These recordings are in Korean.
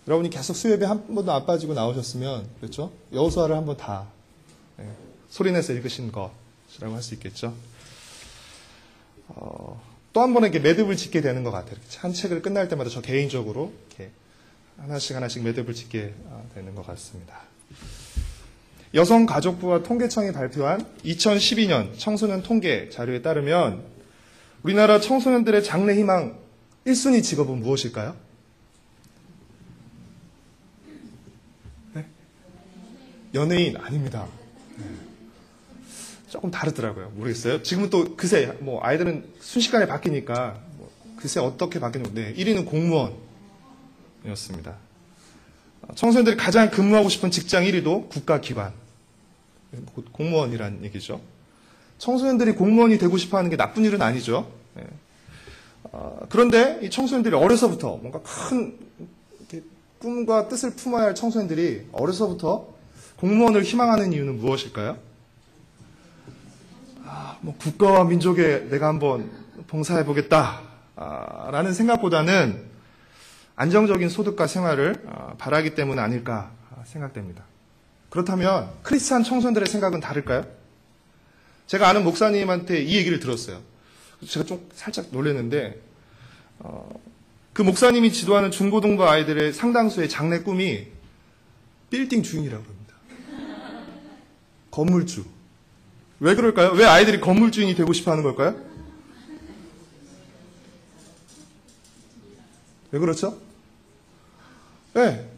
여러분이 계속 수요예배 한 번도 안 빠지고 나오셨으면, 그렇죠? 여호수아를 한번 다 소리내서 읽으신 것이라고 할 수 있겠죠. 또 한 번에 이렇게 매듭을 짓게 되는 것 같아요. 한 책을 끝날 때마다 저 개인적으로 이렇게 하나씩 매듭을 짓게 되는 것 같습니다. 여성가족부와 통계청이 발표한 2012년 청소년 통계 자료에 따르면 우리나라 청소년들의 장래 희망 1순위 직업은 무엇일까요? 네? 연예인 아닙니다. 조금 다르더라고요. 모르겠어요. 지금은 또 그새 뭐 아이들은 순식간에 바뀌니까 그새 어떻게 바뀌는데 1위는 공무원이었습니다. 청소년들이 가장 근무하고 싶은 직장 1위도 국가기관, 공무원이란 얘기죠. 청소년들이 공무원이 되고 싶어하는 게 나쁜 일은 아니죠. 그런데 이 청소년들이 어려서부터 뭔가 큰 꿈과 뜻을 품어야 할 청소년들이 어려서부터 공무원을 희망하는 이유는 무엇일까요? 국가와 민족에 내가 한번 봉사해보겠다 라는 생각보다는 안정적인 소득과 생활을 바라기 때문 아닐까 생각됩니다. 그렇다면 크리스찬 청소년들의 생각은 다를까요? 제가 아는 목사님한테 이 얘기를 들었어요. 제가 좀 살짝 놀랐는데 그 목사님이 지도하는 중고등부 아이들의 상당수의 장래 꿈이 빌딩 주인이라고 합니다. 건물주. 왜 그럴까요? 왜 아이들이 건물주인이 되고 싶어 하는 걸까요? 왜 그렇죠? 네.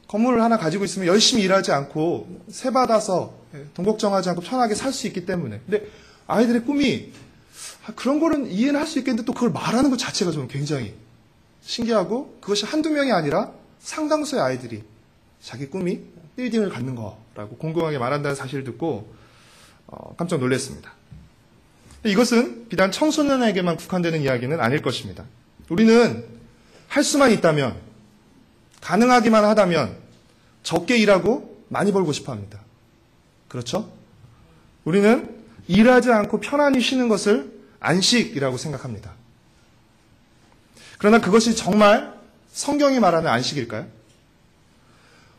건물을 하나 가지고 있으면 열심히 일하지 않고 세 받아서 돈 걱정하지 않고 편하게 살 수 있기 때문에. 근데 아이들의 꿈이 그런 거는 이해는 할 수 있겠는데 또 그걸 말하는 것 자체가 저는 굉장히 신기하고 그것이 한두 명이 아니라 상당수의 아이들이 자기 꿈이 빌딩을 갖는 거라고 공공하게 말한다는 사실을 듣고 깜짝 놀랐습니다. 이것은 비단 청소년에게만 국한되는 이야기는 아닐 것입니다. 우리는 할 수만 있다면, 가능하기만 하다면 적게 일하고 많이 벌고 싶어 합니다. 그렇죠? 우리는 일하지 않고 편안히 쉬는 것을 안식이라고 생각합니다. 그러나 그것이 정말 성경이 말하는 안식일까요?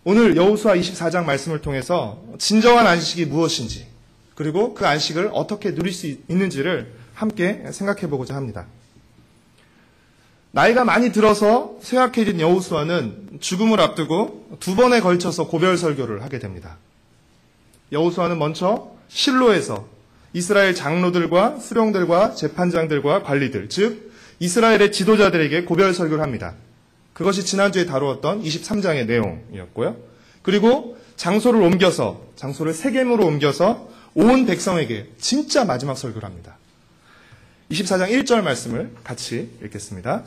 오늘 여호수아 24장 말씀을 통해서 진정한 안식이 무엇인지, 그리고 그 안식을 어떻게 누릴 수 있는지를 함께 생각해 보고자 합니다. 나이가 많이 들어서 쇠약해진 여호수아는 죽음을 앞두고 두 번에 걸쳐서 고별 설교를 하게 됩니다. 여호수아는 먼저 실로에서 이스라엘 장로들과 수령들과 재판장들과 관리들, 즉 이스라엘의 지도자들에게 고별 설교를 합니다. 그것이 지난주에 다루었던 23장의 내용이었고요. 그리고 장소를 세겜으로 옮겨서 온 백성에게 진짜 마지막 설교를 합니다. 24장 1절 말씀을 같이 읽겠습니다.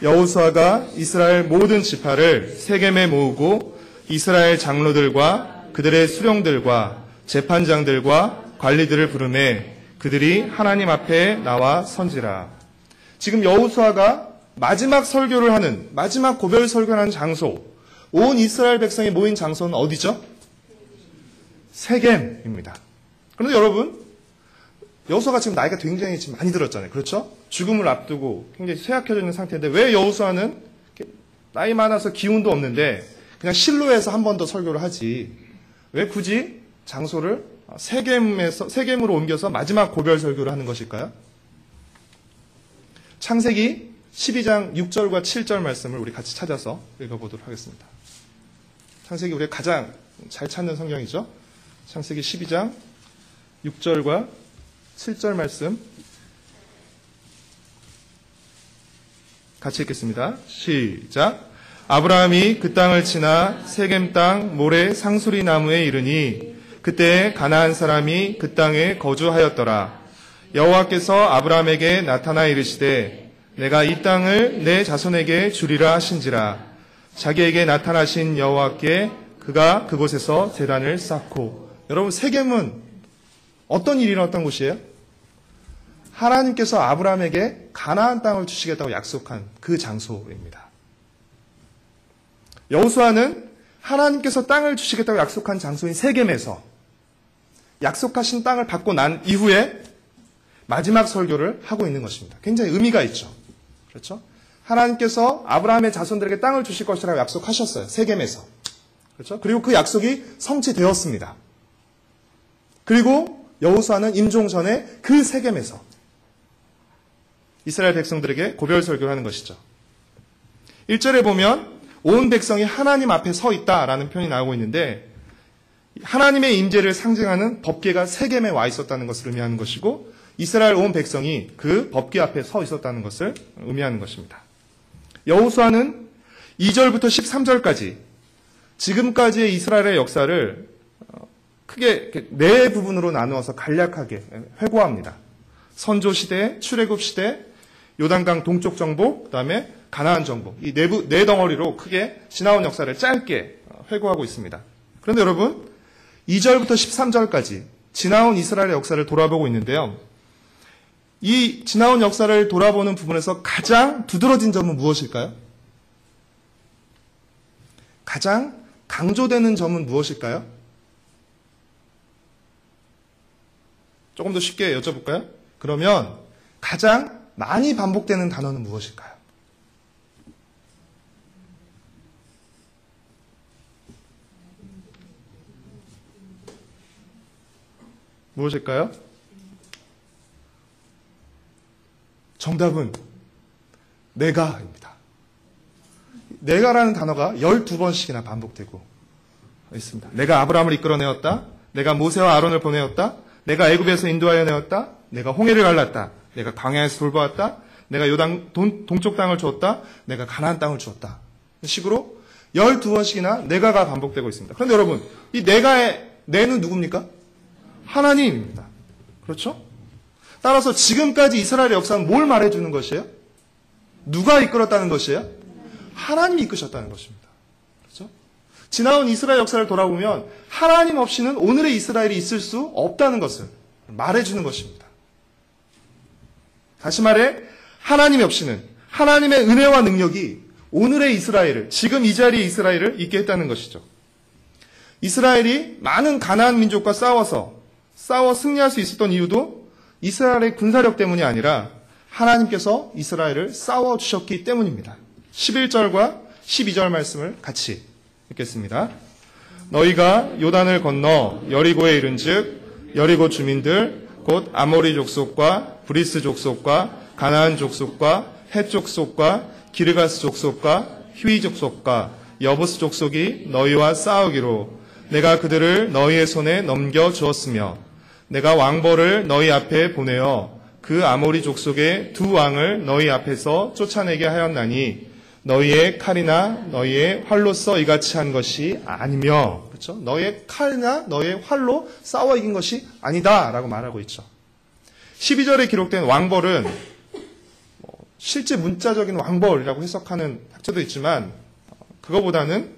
여호수아가 이스라엘 모든 지파를 세겜에 모으고 이스라엘 장로들과 그들의 수령들과 재판장들과 관리들을 부르매 그들이 하나님 앞에 나와 선지라. 지금 여호수아가 마지막 설교를 하는, 마지막 고별 설교를 하는 장소, 온 이스라엘 백성이 모인 장소는 어디죠? 세겜입니다. 그런데 여러분, 여호수아가 지금 나이가 굉장히 지금 많이 들었잖아요. 그렇죠? 죽음을 앞두고 굉장히 쇠약해져 있는 상태인데 왜 여호수아는 나이 많아서 기운도 없는데 그냥 실로에서 한 번 더 설교를 하지, 왜 굳이 장소를 세겜으로 옮겨서 마지막 고별 설교를 하는 것일까요? 창세기 12장 6절과 7절 말씀을 우리 같이 찾아서 읽어보도록 하겠습니다. 창세기 우리가 가장 잘 찾는 성경이죠. 창세기 12장 6절과 7절 말씀 같이 읽겠습니다. 시작. 아브라함이 그 땅을 지나 세겜 땅 모래 상수리 나무에 이르니 그때 가나안 사람이 그 땅에 거주하였더라. 여호와께서 아브라함에게 나타나 이르시되 내가 이 땅을 내 자손에게 주리라 하신지라. 자기에게 나타나신 여호와께 그가 그곳에서 제단을 쌓고. 여러분, 세겜은 어떤 일이 일어났던 곳이에요? 하나님께서 아브라함에게 가나안 땅을 주시겠다고 약속한 그 장소입니다. 여호수아는 하나님께서 땅을 주시겠다고 약속한 장소인 세겜에서 약속하신 땅을 받고 난 이후에 마지막 설교를 하고 있는 것입니다. 굉장히 의미가 있죠. 그렇죠? 하나님께서 아브라함의 자손들에게 땅을 주실 것이라고 약속하셨어요. 세겜에서. 그렇죠? 그리고 그 약속이 성취되었습니다. 그리고 여호수아는 임종 전에 그 세겜에서 이스라엘 백성들에게 고별 설교를 하는 것이죠. 1절에 보면 온 백성이 하나님 앞에 서 있다라는 표현이 나오고 있는데 하나님의 임재를 상징하는 법궤가 세겜에 와 있었다는 것을 의미하는 것이고 이스라엘 온 백성이 그 법궤 앞에 서 있었다는 것을 의미하는 것입니다. 여호수아는 2절부터 13절까지 지금까지의 이스라엘의 역사를 크게 네 부분으로 나누어서 간략하게 회고합니다. 선조 시대, 출애굽 시대, 요단강 동쪽 정복, 그다음에 가나안 정복. 이 네 덩어리로 크게 지나온 역사를 짧게 회고하고 있습니다. 그런데 여러분 2절부터 13절까지 지나온 이스라엘의 역사를 돌아보고 있는데요. 이 지나온 역사를 돌아보는 부분에서 가장 두드러진 점은 무엇일까요? 가장 강조되는 점은 무엇일까요? 조금 더 쉽게 여쭤볼까요? 그러면 가장 많이 반복되는 단어는 무엇일까요? 무엇일까요? 정답은 내가입니다. 내가라는 단어가 12번씩이나 반복되고 있습니다. 내가 아브라함을 이끌어내었다. 내가 모세와 아론을 보내었다. 내가 애굽에서 인도하여 내었다. 내가 홍해를 갈랐다. 내가 광야에서 돌보았다. 내가 요단 동쪽 땅을 주었다. 내가 가나안 땅을 주었다. 이런 식으로 12번씩이나 내가가 반복되고 있습니다. 그런데 여러분, 이 내가의 내는 누굽니까? 하나님입니다. 그렇죠? 따라서 지금까지 이스라엘의 역사는 뭘 말해주는 것이에요? 누가 이끌었다는 것이에요? 하나님이 이끄셨다는 것입니다. 그렇죠? 지나온 이스라엘 역사를 돌아보면 하나님 없이는 오늘의 이스라엘이 있을 수 없다는 것을 말해주는 것입니다. 다시 말해 하나님 없이는 하나님의 은혜와 능력이 오늘의 이스라엘을, 지금 이 자리의 이스라엘을 있게 했다는 것이죠. 이스라엘이 많은 가나안 민족과 싸워 승리할 수 있었던 이유도 이스라엘의 군사력 때문이 아니라 하나님께서 이스라엘을 싸워주셨기 때문입니다. 11절과 12절 말씀을 같이 읽겠습니다. 너희가 요단을 건너 여리고에 이른즉 여리고 주민들 곧 아모리 족속과 브리스 족속과 가나안 족속과 헷 족속과 기르가스 족속과 휘 족속과 여부스 족속이 너희와 싸우기로 내가 그들을 너희의 손에 넘겨 주었으며 내가 왕벌을 너희 앞에 보내어 그 아모리 족속의 두 왕을 너희 앞에서 쫓아내게 하였나니 너희의 칼이나 너희의 활로써 이같이 한 것이 아니며, 그렇죠? 너희의 칼이나 너희의 활로 싸워 이긴 것이 아니다라고 말하고 있죠. 12절에 기록된 왕벌은 실제 문자적인 왕벌이라고 해석하는 학자도 있지만 그거보다는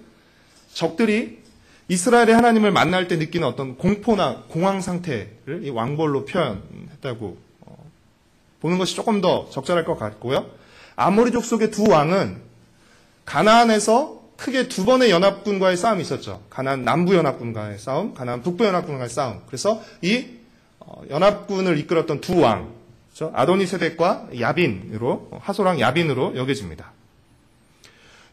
적들이 이스라엘의 하나님을 만날 때 느끼는 어떤 공포나 공황 상태를 이 왕벌로 표현했다고 보는 것이 조금 더 적절할 것 같고요. 아모리 족속의 두 왕은 가나안에서 크게 두 번의 연합군과의 싸움이 있었죠. 가나안 남부 연합군과의 싸움, 가나안 북부 연합군과의 싸움. 그래서 이 연합군을 이끌었던 두 왕, 그렇죠? 아도니세덱과 야빈으로, 하솔왕 야빈으로 여겨집니다.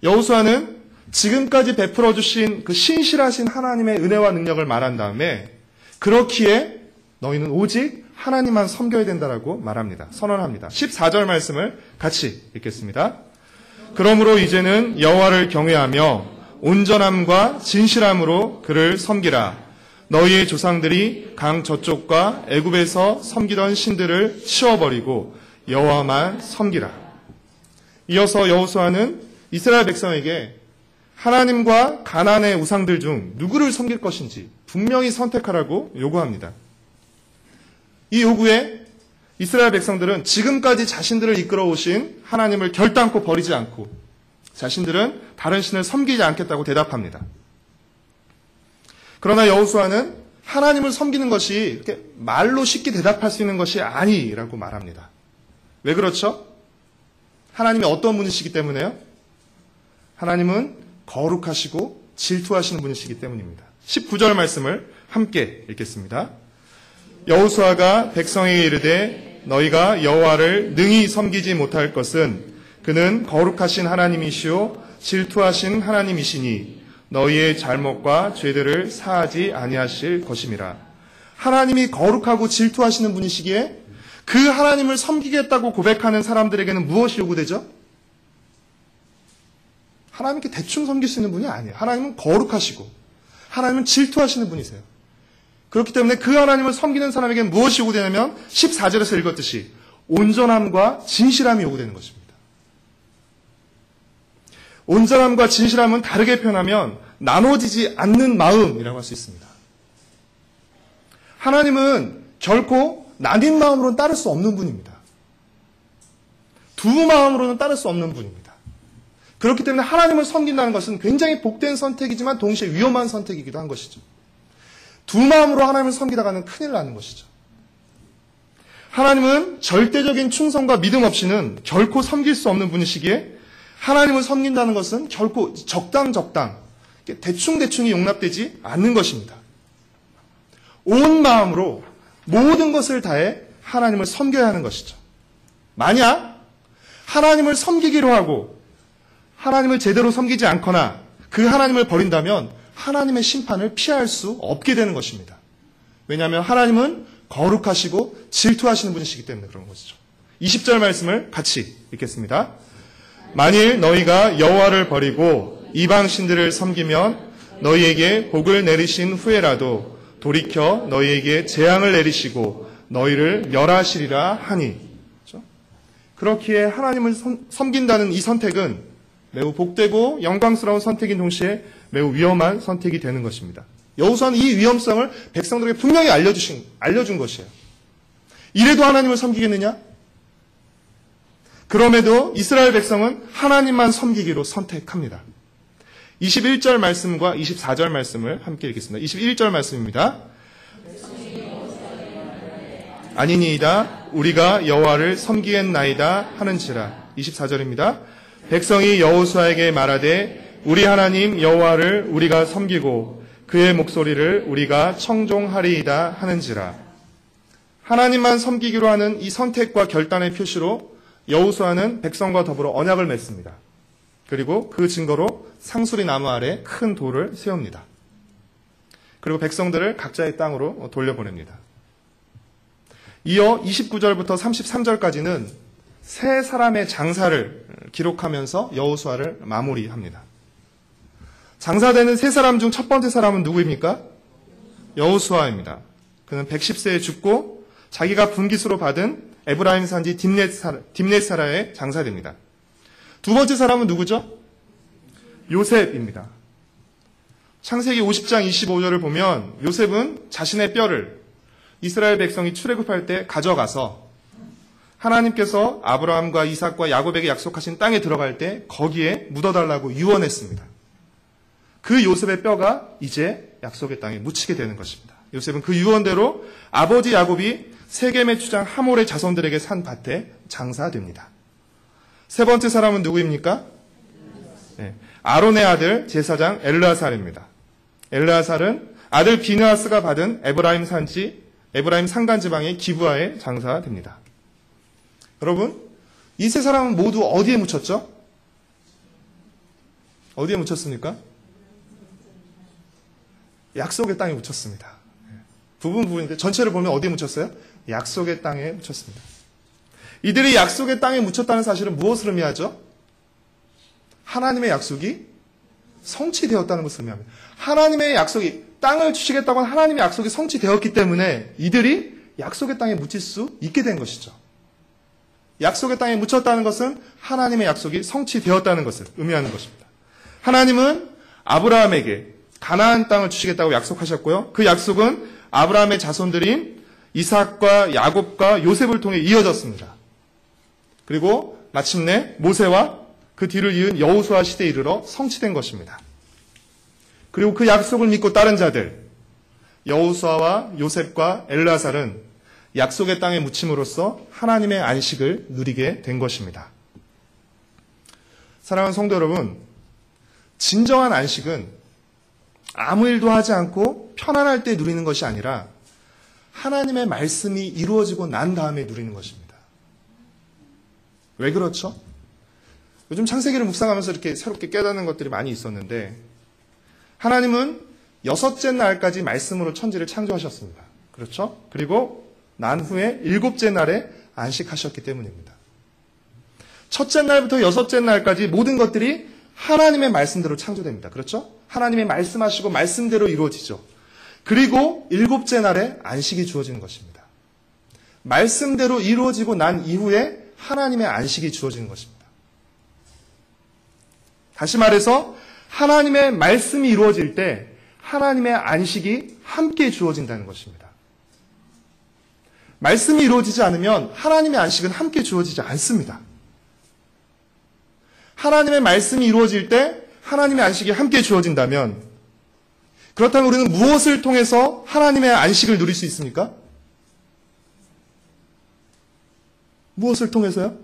여호수아는 지금까지 베풀어 주신 그 신실하신 하나님의 은혜와 능력을 말한 다음에 그렇기에 너희는 오직 하나님만 섬겨야 된다라고 말합니다. 선언합니다. 14절 말씀을 같이 읽겠습니다. 그러므로 이제는 여호와를 경외하며 온전함과 진실함으로 그를 섬기라. 너희의 조상들이 강 저쪽과 애굽에서 섬기던 신들을 치워버리고 여호와만 섬기라. 이어서 여호수아는 이스라엘 백성에게 하나님과 가나안의 우상들 중 누구를 섬길 것인지 분명히 선택하라고 요구합니다. 이 요구에 이스라엘 백성들은 지금까지 자신들을 이끌어오신 하나님을 결단코 버리지 않고 자신들은 다른 신을 섬기지 않겠다고 대답합니다. 그러나 여호수아는 하나님을 섬기는 것이 이렇게 말로 쉽게 대답할 수 있는 것이 아니라고 말합니다. 왜 그렇죠? 하나님이 어떤 분이시기 때문에요? 하나님은 거룩하시고 질투하시는 분이시기 때문입니다. 19절 말씀을 함께 읽겠습니다. 여호수아가 백성에게 이르되 너희가 여호와를 능히 섬기지 못할 것은 그는 거룩하신 하나님이시오 질투하신 하나님이시니 너희의 잘못과 죄들을 사하지 아니하실 것임이라. 하나님이 거룩하고 질투하시는 분이시기에 그 하나님을 섬기겠다고 고백하는 사람들에게는 무엇이 요구되죠? 하나님께 대충 섬길 수 있는 분이 아니에요. 하나님은 거룩하시고 하나님은 질투하시는 분이세요. 그렇기 때문에 그 하나님을 섬기는 사람에게는 무엇이 요구되냐면 14절에서 읽었듯이 온전함과 진실함이 요구되는 것입니다. 온전함과 진실함은 다르게 표현하면 나눠지지 않는 마음이라고 할 수 있습니다. 하나님은 결코 나뉜 마음으로는 따를 수 없는 분입니다. 두 마음으로는 따를 수 없는 분입니다. 그렇기 때문에 하나님을 섬긴다는 것은 굉장히 복된 선택이지만 동시에 위험한 선택이기도 한 것이죠. 두 마음으로 하나님을 섬기다가는 큰일 나는 것이죠. 하나님은 절대적인 충성과 믿음 없이는 결코 섬길 수 없는 분이시기에 하나님을 섬긴다는 것은 결코 적당 대충대충이 용납되지 않는 것입니다. 온 마음으로 모든 것을 다해 하나님을 섬겨야 하는 것이죠. 만약 하나님을 섬기기로 하고 하나님을 제대로 섬기지 않거나 그 하나님을 버린다면 하나님의 심판을 피할 수 없게 되는 것입니다. 왜냐하면 하나님은 거룩하시고 질투하시는 분이시기 때문에 그런 것이죠. 20절 말씀을 같이 읽겠습니다. 만일 너희가 여호와를 버리고 이방 신들을 섬기면 너희에게 복을 내리신 후에라도 돌이켜 너희에게 재앙을 내리시고 너희를 멸하시리라 하니. 그렇죠? 그렇기에 하나님을 섬긴다는 이 선택은 매우 복되고 영광스러운 선택인 동시에 매우 위험한 선택이 되는 것입니다. 여호수아는 이 위험성을 백성들에게 분명히 알려준 것이에요. 이래도 하나님을 섬기겠느냐? 그럼에도 이스라엘 백성은 하나님만 섬기기로 선택합니다. 21절 말씀과 24절 말씀을 함께 읽겠습니다. 21절 말씀입니다. 아니니이다 우리가 여호와를 섬기겠나이다 하는지라. 24절입니다. 백성이 여호수아에게 말하되 우리 하나님 여호와를 우리가 섬기고 그의 목소리를 우리가 청종하리이다 하는지라. 하나님만 섬기기로 하는 이 선택과 결단의 표시로 여호수아는 백성과 더불어 언약을 맺습니다. 그리고 그 증거로 상수리 나무 아래 큰 돌을 세웁니다. 그리고 백성들을 각자의 땅으로 돌려보냅니다. 이어 29절부터 33절까지는 세 사람의 장사를 기록하면서 여호수아를 마무리합니다. 장사되는 세 사람 중 첫 번째 사람은 누구입니까? 여호수아입니다. 그는 110세에 죽고 자기가 분깃으로 받은 에브라임 산지 딥넷사라에 장사됩니다. 두 번째 사람은 누구죠? 요셉입니다. 창세기 50장 25절을 보면 요셉은 자신의 뼈를 이스라엘 백성이 출애굽할 때 가져가서 하나님께서 아브라함과 이삭과 야곱에게 약속하신 땅에 들어갈 때 거기에 묻어달라고 유언했습니다. 그 요셉의 뼈가 이제 약속의 땅에 묻히게 되는 것입니다. 요셉은 그 유언대로 아버지 야곱이 세겜의 주장 하몰의 자손들에게 산 밭에 장사됩니다. 세 번째 사람은 누구입니까? 네, 아론의 아들 제사장 엘르아살입니다. 엘르아살은 아들 비느하스가 받은 에브라임 산간 지방의 기브아에 장사됩니다. 여러분, 이 세 사람은 모두 어디에 묻혔죠? 어디에 묻혔습니까? 약속의 땅에 묻혔습니다. 부분인데 전체를 보면 어디에 묻혔어요? 약속의 땅에 묻혔습니다. 이들이 약속의 땅에 묻혔다는 사실은 무엇을 의미하죠? 하나님의 약속이 성취되었다는 것을 의미합니다. 하나님의 약속이 땅을 주시겠다고 한 하나님의 약속이 성취되었기 때문에 이들이 약속의 땅에 묻힐 수 있게 된 것이죠. 약속의 땅에 묻혔다는 것은 하나님의 약속이 성취되었다는 것을 의미하는 것입니다. 하나님은 아브라함에게 가나안 땅을 주시겠다고 약속하셨고요. 그 약속은 아브라함의 자손들인 이삭과 야곱과 요셉을 통해 이어졌습니다. 그리고 마침내 모세와 그 뒤를 이은 여호수아 시대에 이르러 성취된 것입니다. 그리고 그 약속을 믿고 따른 자들 여호수아와 요셉과 엘르아살은 약속의 땅에 묻힘으로써 하나님의 안식을 누리게 된 것입니다. 사랑하는 성도 여러분, 진정한 안식은 아무 일도 하지 않고 편안할 때 누리는 것이 아니라 하나님의 말씀이 이루어지고 난 다음에 누리는 것입니다. 왜 그렇죠? 요즘 창세기를 묵상하면서 이렇게 새롭게 깨닫는 것들이 많이 있었는데, 하나님은 여섯째 날까지 말씀으로 천지를 창조하셨습니다. 그렇죠? 그리고 난 후에 일곱째 날에 안식하셨기 때문입니다. 첫째 날부터 여섯째 날까지 모든 것들이 하나님의 말씀대로 창조됩니다. 그렇죠? 하나님의 말씀하시고 말씀대로 이루어지죠. 그리고 일곱째 날에 안식이 주어지는 것입니다. 말씀대로 이루어지고 난 이후에 하나님의 안식이 주어지는 것입니다. 다시 말해서 하나님의 말씀이 이루어질 때 하나님의 안식이 함께 주어진다는 것입니다. 말씀이 이루어지지 않으면 하나님의 안식은 함께 주어지지 않습니다. 하나님의 말씀이 이루어질 때 하나님의 안식이 함께 주어진다면, 그렇다면 우리는 무엇을 통해서 하나님의 안식을 누릴 수 있습니까? 무엇을 통해서요?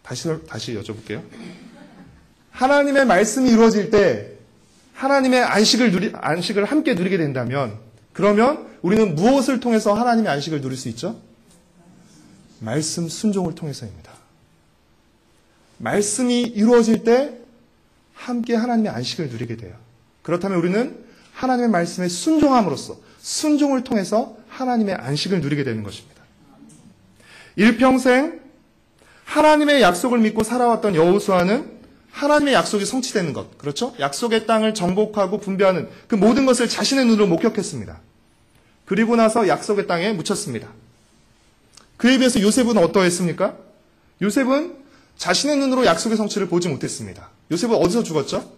다시 여쭤볼게요. 하나님의 말씀이 이루어질 때 하나님의 안식을 함께 누리게 된다면, 그러면 우리는 무엇을 통해서 하나님의 안식을 누릴 수 있죠? 말씀 순종을 통해서입니다. 말씀이 이루어질 때 함께 하나님의 안식을 누리게 돼요. 그렇다면 우리는 하나님의 말씀에 순종함으로써, 순종을 통해서 하나님의 안식을 누리게 되는 것입니다. 일평생 하나님의 약속을 믿고 살아왔던 여호수아는 하나님의 약속이 성취되는 것, 그렇죠? 약속의 땅을 정복하고 분배하는 그 모든 것을 자신의 눈으로 목격했습니다. 그리고 나서 약속의 땅에 묻혔습니다. 그에 비해서 요셉은 어떠했습니까? 요셉은 자신의 눈으로 약속의 성취를 보지 못했습니다. 요셉은 어디서 죽었죠?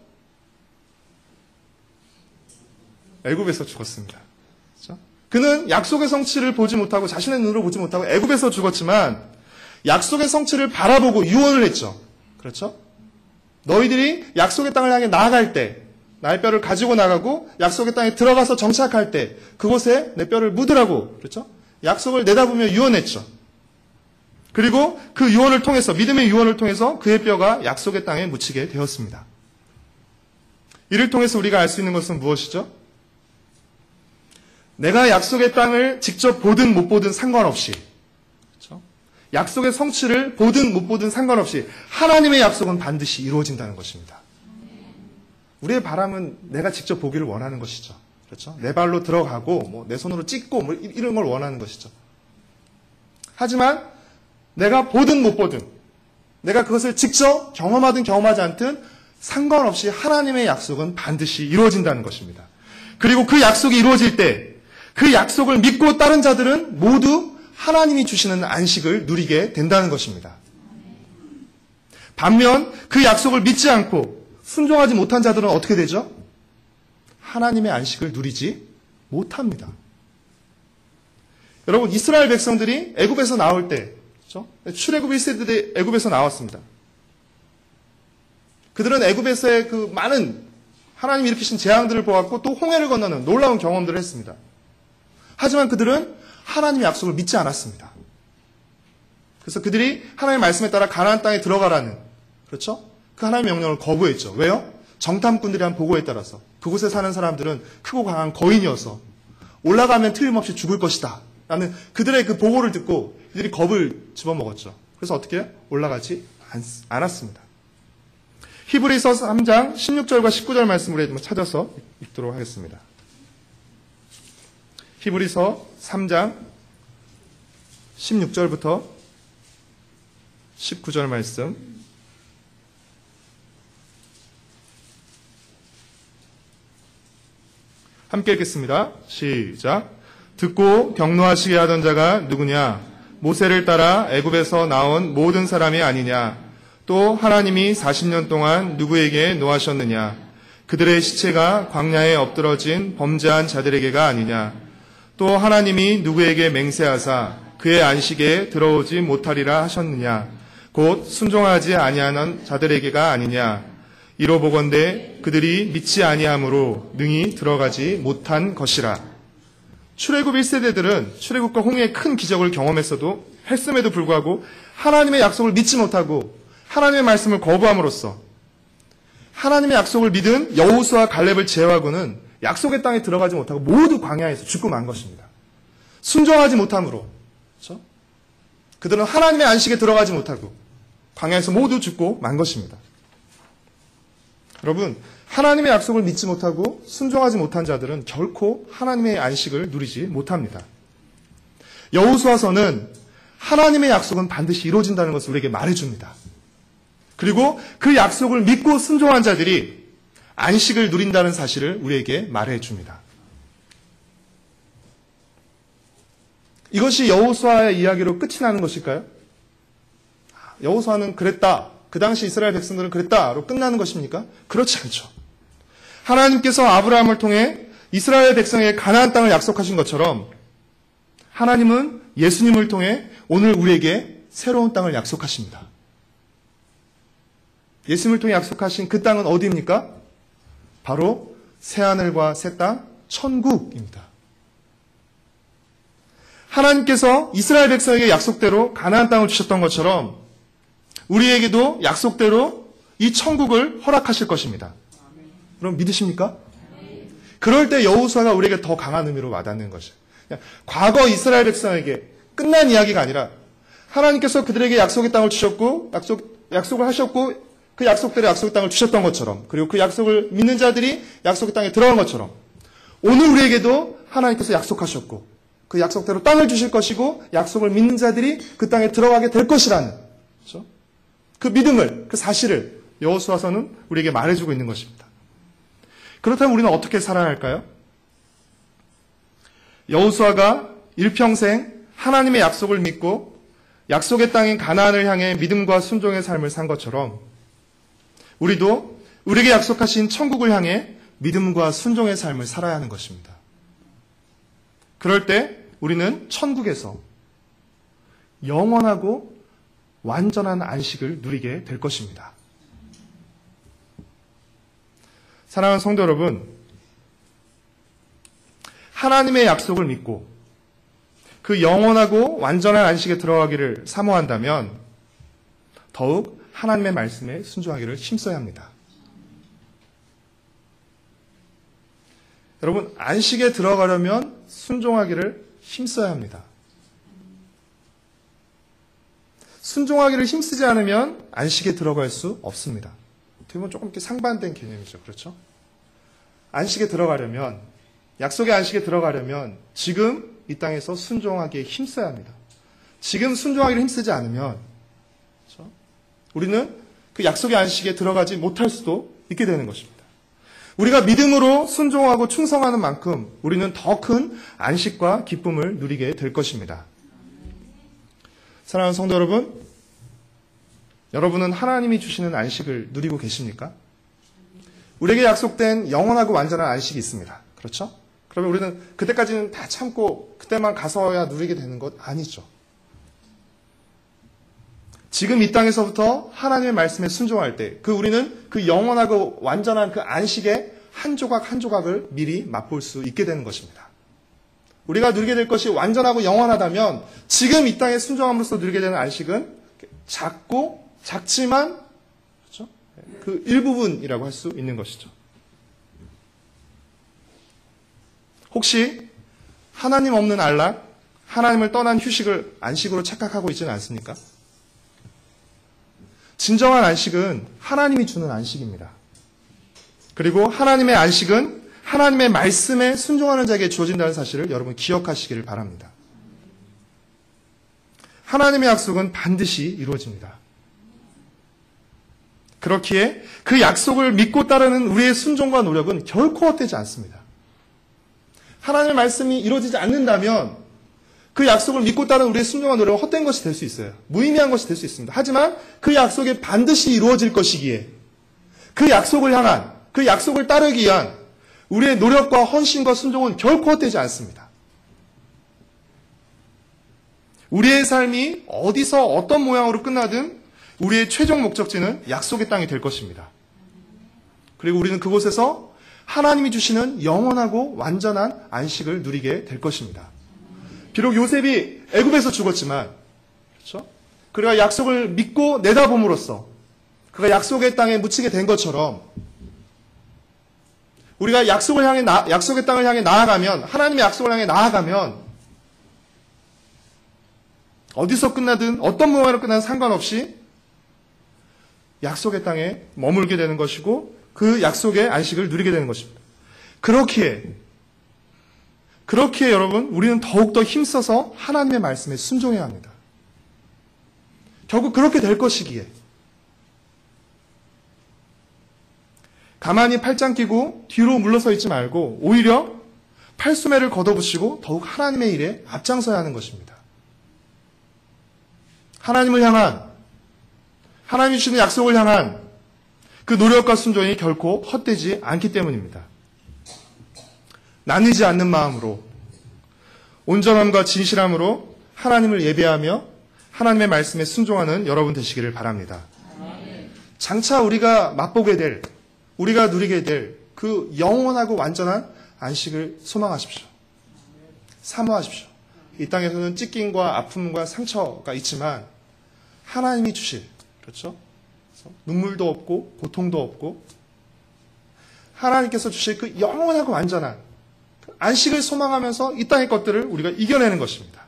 애굽에서 죽었습니다. 그렇죠? 그는 약속의 성취를 보지 못하고 자신의 눈으로 보지 못하고 애굽에서 죽었지만 약속의 성취를 바라보고 유언을 했죠. 그렇죠? 너희들이 약속의 땅을 향해 나아갈 때, 나의 뼈를 가지고 나가고 약속의 땅에 들어가서 정착할 때 그곳에 내 뼈를 묻으라고, 그렇죠? 약속을 내다보며 유언했죠. 그리고 그 유언을 통해서, 믿음의 유언을 통해서 그의 뼈가 약속의 땅에 묻히게 되었습니다. 이를 통해서 우리가 알 수 있는 것은 무엇이죠? 내가 약속의 땅을 직접 보든 못 보든 상관없이, 그렇죠? 약속의 성취를 보든 못 보든 상관없이 하나님의 약속은 반드시 이루어진다는 것입니다. 우리의 바람은 내가 직접 보기를 원하는 것이죠. 그렇죠? 내 발로 들어가고 내 손으로 찍고 이런 걸 원하는 것이죠. 하지만 내가 보든 못 보든, 내가 그것을 직접 경험하든 경험하지 않든 상관없이 하나님의 약속은 반드시 이루어진다는 것입니다. 그리고 그 약속이 이루어질 때 그 약속을 믿고 따른 자들은 모두 하나님이 주시는 안식을 누리게 된다는 것입니다. 반면 그 약속을 믿지 않고 순종하지 못한 자들은 어떻게 되죠? 하나님의 안식을 누리지 못합니다. 여러분, 이스라엘 백성들이 애굽에서 나올 때, 그렇죠? 출애굽 1세대 때 애굽에서 나왔습니다. 그들은 애굽에서의 그 많은 하나님이 일으키신 재앙들을 보았고 또 홍해를 건너는 놀라운 경험들을 했습니다. 하지만 그들은 하나님의 약속을 믿지 않았습니다. 그래서 그들이 하나님의 말씀에 따라 가나안 땅에 들어가라는, 그렇죠? 그 하나님의 명령을 거부했죠. 왜요? 정탐꾼들이 한 보고에 따라서 그곳에 사는 사람들은 크고 강한 거인이어서 올라가면 틀림없이 죽을 것이다 라는 그들의 그 보고를 듣고 그들이 겁을 집어먹었죠. 그래서 어떻게 해요? 올라가지 않았습니다. 히브리서 3장 16절과 19절 말씀을 찾아서 읽도록 하겠습니다. 히브리서 3장 16절부터 19절 말씀. 함께 읽겠습니다. 시작. 듣고 경노하시게 하던 자가 누구냐? 모세를 따라 애굽에서 나온 모든 사람이 아니냐? 또 하나님이 40년 동안 누구에게 노하셨느냐? 그들의 시체가 광야에 엎드러진 범죄한 자들에게가 아니냐? 또 하나님이 누구에게 맹세하사 그의 안식에 들어오지 못하리라 하셨느냐? 곧 순종하지 아니하는 자들에게가 아니냐? 이로 보건대 그들이 믿지 아니함으로 능히 들어가지 못한 것이라. 출애굽 1세대들은 출애굽과 홍해의 큰 기적을 했음에도 불구하고 하나님의 약속을 믿지 못하고 하나님의 말씀을 거부함으로써 하나님의 약속을 믿은 여호수아 갈렙을 제외하고는 약속의 땅에 들어가지 못하고 모두 광야에서 죽고 만 것입니다. 순종하지 못함으로, 그렇죠? 그들은 하나님의 안식에 들어가지 못하고 광야에서 모두 죽고 만 것입니다. 여러분, 하나님의 약속을 믿지 못하고 순종하지 못한 자들은 결코 하나님의 안식을 누리지 못합니다. 여호수아서는 하나님의 약속은 반드시 이루어진다는 것을 우리에게 말해줍니다. 그리고 그 약속을 믿고 순종한 자들이 안식을 누린다는 사실을 우리에게 말해줍니다. 이것이 여호수아의 이야기로 끝이 나는 것일까요? 여호수아는 그랬다. 그 당시 이스라엘 백성들은 그랬다로 끝나는 것입니까? 그렇지 않죠. 하나님께서 아브라함을 통해 이스라엘 백성에게 가나안 땅을 약속하신 것처럼 하나님은 예수님을 통해 오늘 우리에게 새로운 땅을 약속하십니다. 예수님을 통해 약속하신 그 땅은 어디입니까? 바로 새하늘과 새 땅, 천국입니다. 하나님께서 이스라엘 백성에게 약속대로 가나안 땅을 주셨던 것처럼 우리에게도 약속대로 이 천국을 허락하실 것입니다. 그럼 믿으십니까? 그럴 때 여호수아가 우리에게 더 강한 의미로 와닿는 것이에요. 과거 이스라엘 백성에게 끝난 이야기가 아니라 하나님께서 그들에게 약속의 땅을 주셨고 약속을 하셨고 그 약속대로 약속의 땅을 주셨던 것처럼 그리고 그 약속을 믿는 자들이 약속의 땅에 들어간 것처럼 오늘 우리에게도 하나님께서 약속하셨고 그 약속대로 땅을 주실 것이고 약속을 믿는 자들이 그 땅에 들어가게 될 것이라는 그렇죠? 그 믿음을, 그 사실을 여호수아서는 우리에게 말해주고 있는 것입니다. 그렇다면 우리는 어떻게 살아야 할까요? 여호수아가 일평생 하나님의 약속을 믿고 약속의 땅인 가나안을 향해 믿음과 순종의 삶을 산 것처럼 우리도 우리에게 약속하신 천국을 향해 믿음과 순종의 삶을 살아야 하는 것입니다. 그럴 때 우리는 천국에서 영원하고 완전한 안식을 누리게 될 것입니다. 사랑하는 성도 여러분, 하나님의 약속을 믿고 그 영원하고 완전한 안식에 들어가기를 사모한다면 더욱 하나님의 말씀에 순종하기를 힘써야 합니다. 여러분, 안식에 들어가려면 순종하기를 힘써야 합니다. 순종하기를 힘쓰지 않으면 안식에 들어갈 수 없습니다. 어떻게 보면 조금 이렇게 상반된 개념이죠. 그렇죠? 안식에 들어가려면, 약속의 안식에 들어가려면 지금 이 땅에서 순종하기에 힘써야 합니다. 지금 순종하기를 힘쓰지 않으면 그렇죠? 우리는 그 약속의 안식에 들어가지 못할 수도 있게 되는 것입니다. 우리가 믿음으로 순종하고 충성하는 만큼 우리는 더 큰 안식과 기쁨을 누리게 될 것입니다. 사랑하는 성도 여러분, 여러분은 하나님이 주시는 안식을 누리고 계십니까? 우리에게 약속된 영원하고 완전한 안식이 있습니다. 그렇죠? 그러면 우리는 그때까지는 다 참고 그때만 가서야 누리게 되는 것 아니죠. 지금 이 땅에서부터 하나님의 말씀에 순종할 때 우리는 그 영원하고 완전한 그 안식의 한 조각 한 조각을 미리 맛볼 수 있게 되는 것입니다. 우리가 누리게 될 것이 완전하고 영원하다면 지금 이 땅에 순종함으로써 누리게 되는 안식은 작지만 그렇죠? 그 일부분이라고 할 수 있는 것이죠. 혹시 하나님 없는 안락, 하나님을 떠난 휴식을 안식으로 착각하고 있지는 않습니까? 진정한 안식은 하나님이 주는 안식입니다. 그리고 하나님의 안식은 하나님의 말씀에 순종하는 자에게 주어진다는 사실을 여러분 기억하시기를 바랍니다. 하나님의 약속은 반드시 이루어집니다. 그렇기에 그 약속을 믿고 따르는 우리의 순종과 노력은 결코 헛되지 않습니다. 하나님의 말씀이 이루어지지 않는다면 그 약속을 믿고 따르는 우리의 순종과 노력은 헛된 것이 될 수 있어요. 무의미한 것이 될 수 있습니다. 하지만 그 약속이 반드시 이루어질 것이기에 그 약속을 향한, 그 약속을 따르기 위한 우리의 노력과 헌신과 순종은 결코 헛되지 않습니다. 우리의 삶이 어디서 어떤 모양으로 끝나든 우리의 최종 목적지는 약속의 땅이 될 것입니다. 그리고 우리는 그곳에서 하나님이 주시는 영원하고 완전한 안식을 누리게 될 것입니다. 비록 요셉이 애굽에서 죽었지만, 그렇죠? 그가 약속을 믿고 내다봄으로써 그가 약속의 땅에 묻히게 된 것처럼 우리가 약속의 땅을 향해 나아가면, 하나님의 약속을 향해 나아가면 어디서 끝나든 어떤 모양으로 끝나든 상관없이 약속의 땅에 머물게 되는 것이고 그 약속의 안식을 누리게 되는 것입니다. 그렇기에 여러분 우리는 더욱더 힘써서 하나님의 말씀에 순종해야 합니다. 결국 그렇게 될 것이기에 가만히 팔짱 끼고 뒤로 물러서 있지 말고 오히려 팔소매를 걷어붙이고 더욱 하나님의 일에 앞장서야 하는 것입니다. 하나님을 향한, 하나님이 주시는 약속을 향한 그 노력과 순종이 결코 헛되지 않기 때문입니다. 나뉘지 않는 마음으로 온전함과 진실함으로 하나님을 예배하며 하나님의 말씀에 순종하는 여러분 되시기를 바랍니다. 장차 우리가 맛보게 될, 우리가 누리게 될 그 영원하고 완전한 안식을 소망하십시오. 사모하십시오. 이 땅에서는 찢김과 아픔과 상처가 있지만 하나님이 주실, 그렇죠? 눈물도 없고 고통도 없고 하나님께서 주실 그 영원하고 완전한 안식을 소망하면서 이 땅의 것들을 우리가 이겨내는 것입니다.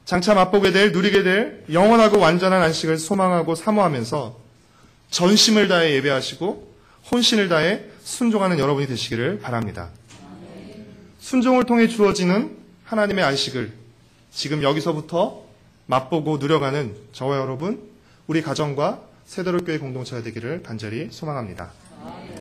장차 맛보게 될, 누리게 될 영원하고 완전한 안식을 소망하고 사모하면서 전심을 다해 예배하시고 혼신을 다해 순종하는 여러분이 되시기를 바랍니다. 순종을 통해 주어지는 하나님의 안식을 지금 여기서부터 맛보고 누려가는 저와 여러분, 우리 가정과 세대로교회 공동체가 되기를 간절히 소망합니다.